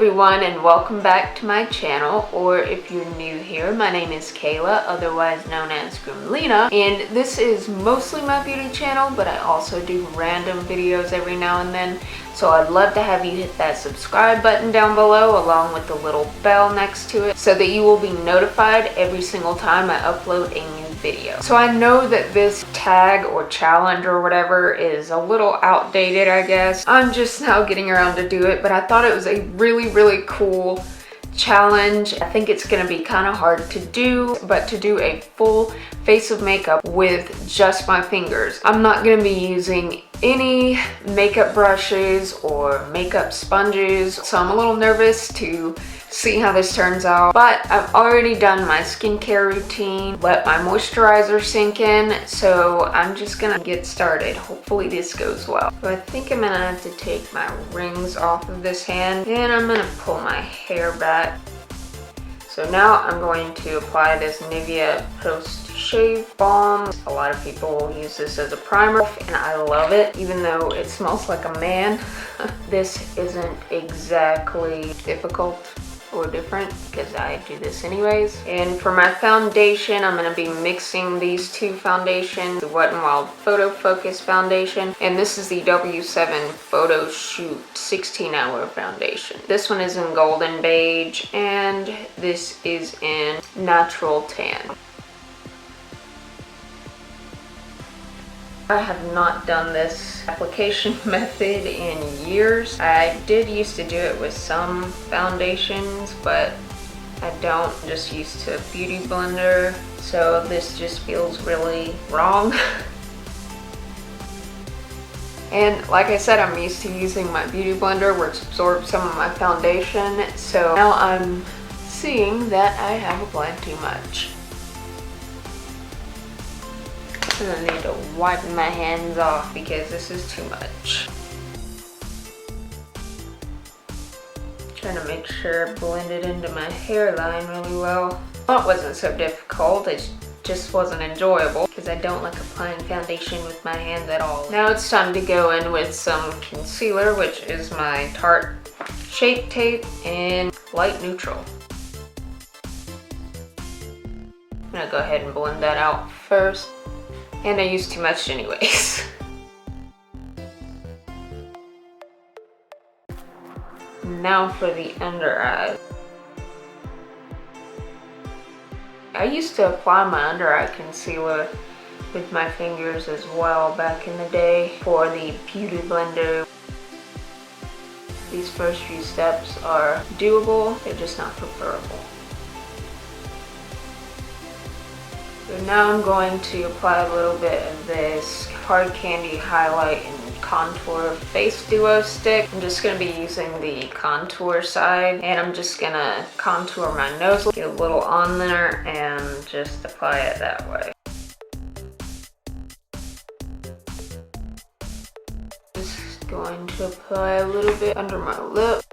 everyone, and welcome back to my channel, or if you're new here, my name is Kayla, otherwise known as Grimlina, and this is mostly my beauty channel, but I also do random videos every now and then, so I'd love to have you hit that subscribe button down below along with the little bell next to it so that you will be notified every single time I upload a new video. So I know that this tag or challenge or whatever is a little outdated, I guess. I'm just now getting around to do it, but I thought it was a really cool challenge. I think it's gonna be kind of hard to do, but to do a full face of makeup with just my fingers. I'm not gonna be using any makeup brushes or makeup sponges, so I'm a little nervous to see how this turns out. But I've already done my skincare routine, let my moisturizer sink in, so I'm just gonna get started. Hopefully this goes well. So I think I'm gonna have to take my rings off of this hand, and I'm gonna pull my hair back. So now I'm going to apply this Nivea Post Shave Balm. A lot of people use this as a primer, and I love it, even though it smells like a man. This isn't exactly difficult or different because I do this anyways. And for my foundation, I'm going to be mixing these two foundations, the Wet n Wild Photo Focus foundation, and this is the W7 Photo Shoot 16-hour foundation. This one is in Golden Beige, and this is in Natural Tan. I have not done this application method in years. I did used to do it with some foundations, but I don't. I'm just used to Beauty Blender, so this just feels really wrong. And like I said, I'm used to using my Beauty Blender, which absorbs some of my foundation, so now I'm seeing that I have applied too much. I need to wipe my hands off because this is too much. Trying to make sure I blend it into my hairline really well. Well, it wasn't so difficult, it just wasn't enjoyable because I don't like applying foundation with my hands at all. Now it's time to go in with some concealer, which is my Tarte Shape Tape in Light Neutral. I'm gonna go ahead and blend that out first. And I used too much anyways. Now for the under eye. I used to apply my under eye concealer with my fingers as well back in the day for the Beauty Blender. These first few steps are doable, they're just not preferable. So now I'm going to apply a little bit of this Hard Candy Highlight and Contour Face Duo Stick. I'm just going to be using the contour side, and I'm just going to contour my nose, get a little on there, and just apply it that way. Just going to apply a little bit under my lip.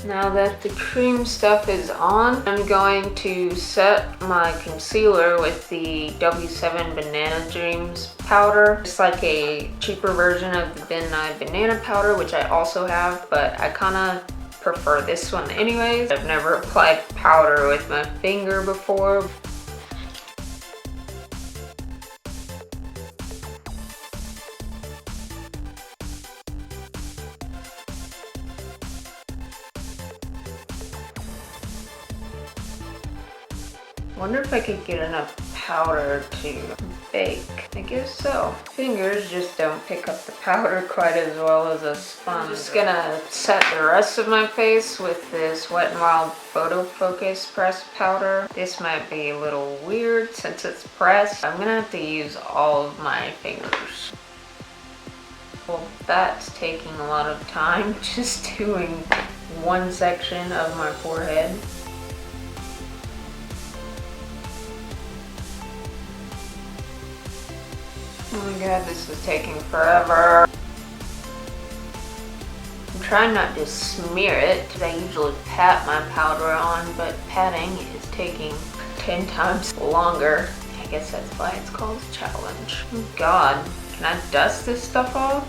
Now that the cream stuff is on, I'm going to set my concealer with the W7 Banana Dreams powder. It's like a cheaper version of the Ben Nye Banana powder, which I also have, but I kind of prefer this one anyways. I've never applied powder with my finger before. Wonder if I could get enough powder to bake. I guess so. Fingers just don't pick up the powder quite as well as a sponge. I'm just gonna set the rest of my face with this Wet n Wild Photo Focus pressed powder. This might be a little weird since it's pressed. I'm gonna have to use all of my fingers. Well, that's taking a lot of time, just doing one section of my forehead. Oh my god, this is taking forever. I'm trying not to smear it because I usually pat my powder on, but patting is taking 10 times longer. I guess that's why it's called a challenge. Oh god, can I dust this stuff off?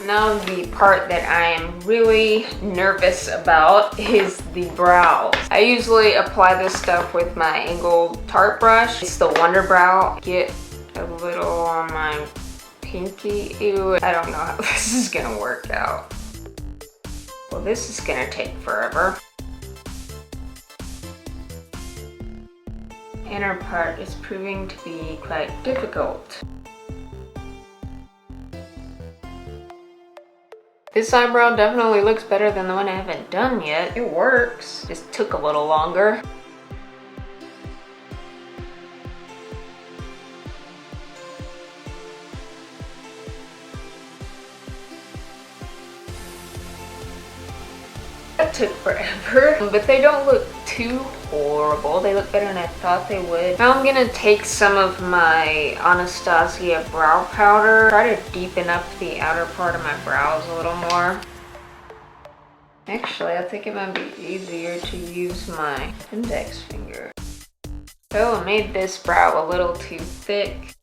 Now the part that I am really nervous about is the brows. I usually apply this stuff with my angled Tarte brush. It's the Wonder Brow. Get a little on my pinky. Ew, I don't know how this is gonna work out. Well, this is gonna take forever. Inner part is proving to be quite difficult. This eyebrow definitely looks better than the one I haven't done yet. It works, just took a little longer. That took forever, but they don't look too horrible. They look better than I thought they would. Now I'm gonna take some of my Anastasia brow powder, try to deepen up the outer part of my brows a little more. Actually, I think it might be easier to use my index finger. Oh, I made this brow a little too thick.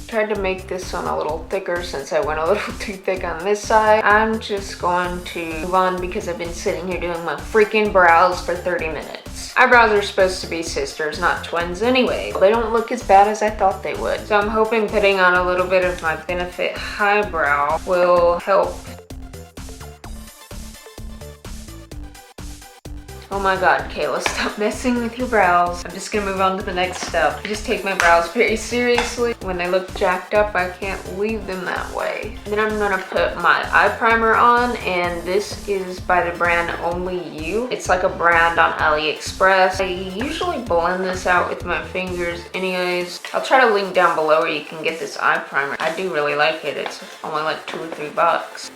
Tried to make this one a little thicker since I went a little too thick on this side. I'm just going to move on because I've been sitting here doing my freaking brows for 30 minutes. Eyebrows are supposed to be sisters, not twins anyway. They don't look as bad as I thought they would. So I'm hoping putting on a little bit of my Benefit Highbrow will help. Oh my god, Kayla, stop messing with your brows. I'm just gonna move on to the next step. I just take my brows very seriously. When they look jacked up, I can't leave them that way. And then I'm gonna put my eye primer on, and this is by the brand Only You. It's like a brand on AliExpress. I usually blend this out with my fingers anyways. I'll try to link down below where you can get this eye primer. I do really like it. It's only like $2 or $3.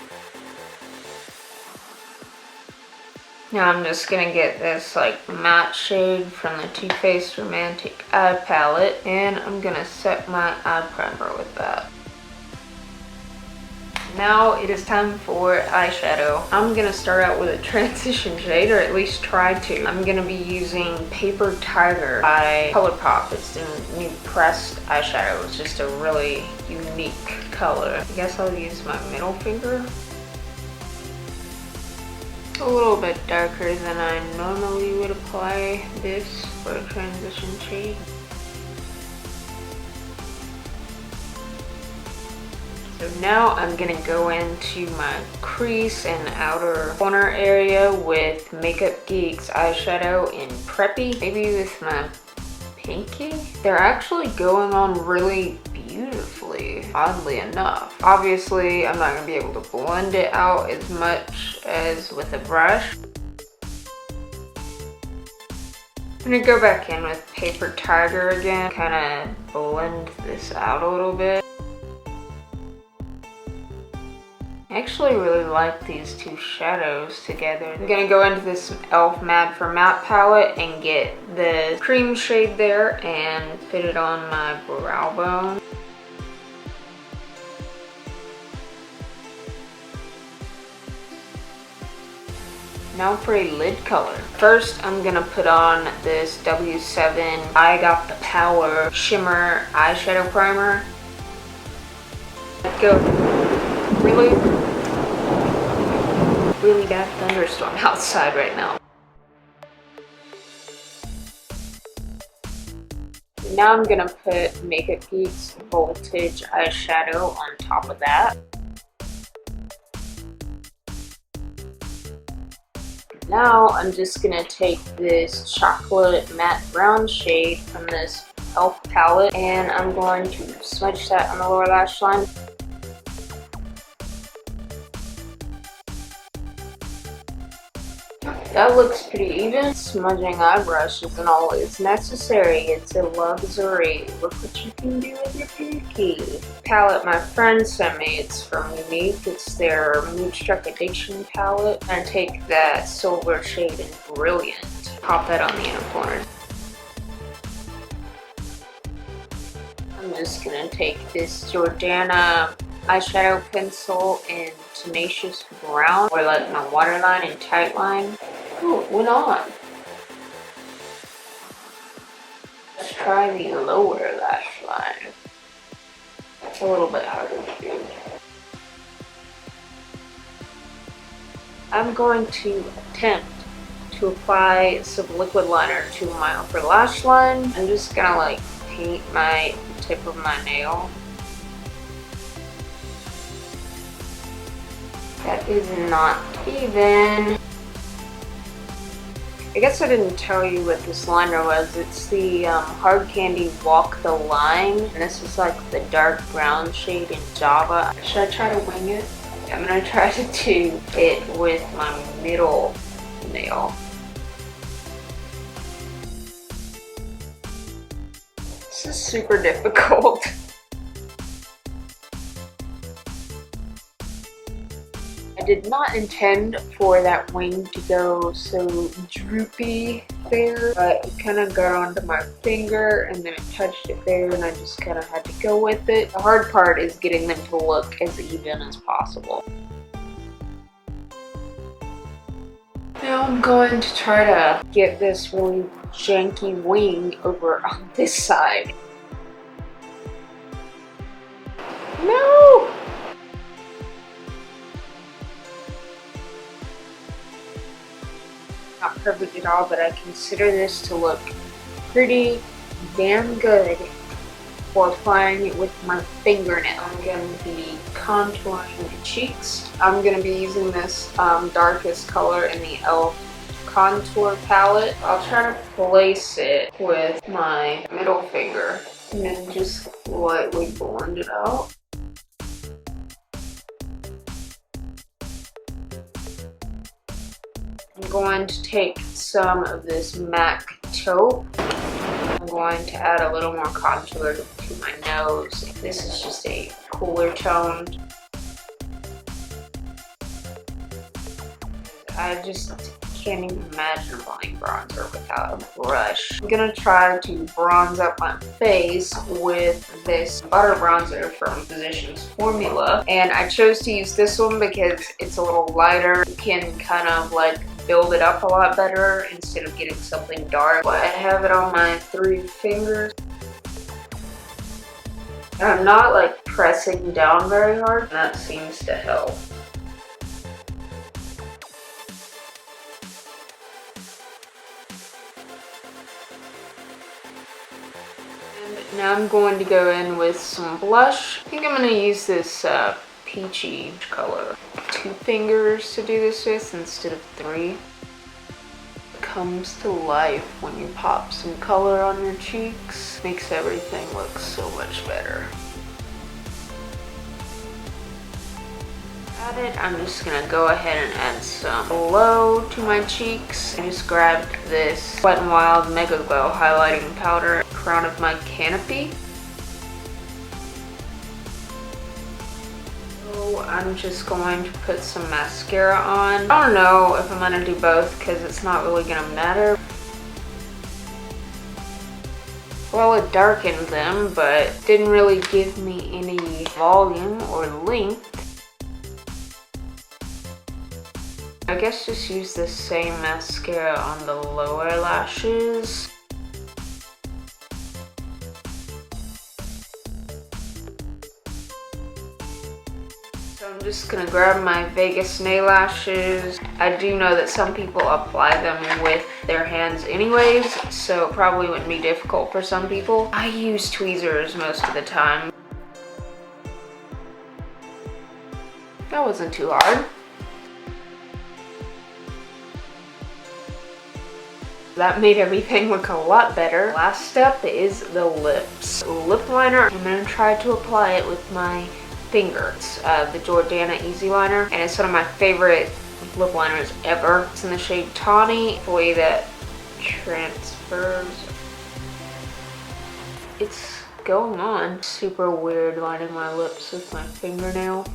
Now I'm just gonna get this like matte shade from the Too Faced Romantic Eye Palette, and I'm gonna set my eye primer with that. Now it is time for eyeshadow. I'm gonna start out with a transition shade, or at least try to. I'm gonna be using Paper Tiger by ColourPop. It's a new pressed eyeshadow. It's just a really unique color. I guess I'll use my middle finger. A little bit darker than I normally would apply this for a transition shade. So now I'm gonna go into my crease and outer corner area with Makeup Geek's eyeshadow in Preppy, maybe with my pinky. They're actually going on really beautifully, oddly enough. Obviously, I'm not gonna be able to blend it out as much as with a brush. I'm gonna go back in with Paper Tiger again, kind of blend this out a little bit. I actually really like these two shadows together. I'm gonna go into this e.l.f. Mad for Matte palette and get the cream shade there and put it on my brow bone. Now for a lid color. First, I'm gonna put on this W7 I Got the Power Shimmer Eyeshadow Primer. Let's go. Really bad thunderstorm outside right now. Now I'm gonna put Makeup Geek's Voltage eyeshadow on top of that. Now I'm just gonna take this chocolate matte brown shade from this e.l.f. palette, and I'm going to smudge that on the lower lash line. That looks pretty even. Smudging eye brush isn't always necessary. It's a luxury. Look what you can do with your pinky. Palette my friend sent me. It's from Unique. It's their Moodstruck Addiction palette. I take that silver shade in Brilliant. Pop that on the inner corner. I'm just gonna take this Jordana eyeshadow pencil in Tenacious Brown, or like my waterline and tight line. Oh, it went on. Let's try the lower lash line. It's a little bit harder to do. I'm going to attempt to apply some liquid liner to my upper lash line. I'm just gonna like paint my tip of my nail. That is not even. I guess I didn't tell you what this liner was. It's the Hard Candy Walk the Line. And this is like the dark brown shade in Java. Should I try to wing it? I'm gonna try to do it with my middle nail. This is super difficult. I did not intend for that wing to go so droopy there, but it kind of got onto my finger and then it touched it there and I just kind of had to go with it. The hard part is getting them to look as even as possible. Now I'm going to try to get this really janky wing over on this side. No! Not perfect at all, but I consider this to look pretty damn good for applying it with my fingernail. I'm going to be contouring the cheeks. I'm going to be using this darkest color in the e.l.f. contour palette. I'll try to place it with my middle finger and then just lightly blend it out. I'm going to take some of this MAC taupe. I'm going to add a little more contour to my nose. This is just a cooler tone. I just can't even imagine applying bronzer without a brush. I'm gonna try to bronze up my face with this butter bronzer from Physicians Formula. And I chose to use this one because it's a little lighter. You can kind of like build it up a lot better instead of getting something dark. But I have it on my 3 fingers. And I'm not like pressing down very hard, and that seems to help. And now I'm going to go in with some blush. I think I'm going to use this peachy color. 2 fingers to do this with instead of 3. It comes to life when you pop some color on your cheeks. Makes everything look so much better. At it, I'm just gonna go ahead and add some glow to my cheeks. I just grabbed this Wet n Wild Mega Glow highlighting powder, crown of my canopy. I'm just going to put some mascara on. I don't know if I'm gonna do both because it's not really gonna matter. Well, it darkened them, but didn't really give me any volume or length. I guess just use the same mascara on the lower lashes. So I'm just gonna grab my Vegas nail lashes. I do know that some people apply them with their hands anyways, so it probably wouldn't be difficult for some people. I use tweezers most of the time. That wasn't too hard. That made everything look a lot better. Last step is the lips. Lip liner, I'm gonna try to apply it with my fingers. The Jordana Easy Liner, and it's one of my favorite lip liners ever. It's in the shade Tawny. The way that transfers, it's going on. Super weird lining my lips with my fingernail.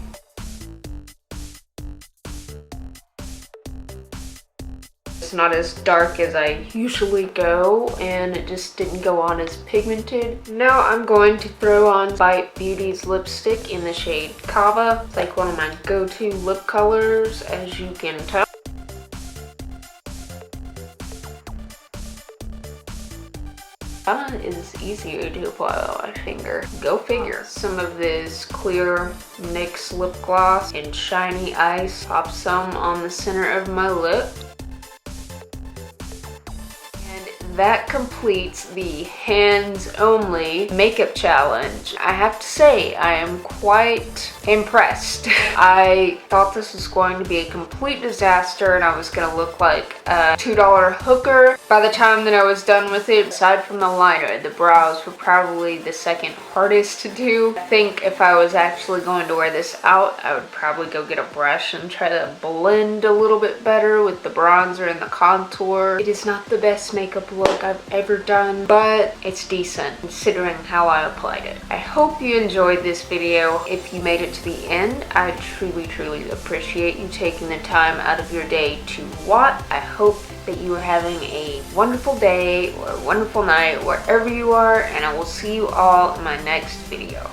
It's not as dark as I usually go, and it just didn't go on as pigmented. Now I'm going to throw on Bite Beauty's lipstick in the shade Kava. It's like one of my go-to lip colors, as you can tell. That is easier to apply on my finger. Go figure. Some of this clear NYX lip gloss in Shiny Ice. Pop some on the center of my lip. That completes the hands-only makeup challenge. I have to say, I am quite impressed. I thought this was going to be a complete disaster and I was gonna look like a $2 hooker by the time that I was done with it. Aside from the liner, the brows were probably the second hardest to do. I think if I was actually going to wear this out, I would probably go get a brush and try to blend a little bit better with the bronzer and the contour. It is not the best makeup look I've ever done, but it's decent considering how I applied it. I hope you enjoyed this video. If you made it to the end, I truly appreciate you taking the time out of your day to watch. I hope that you are having a wonderful day or a wonderful night wherever you are, and I will see you all in my next video.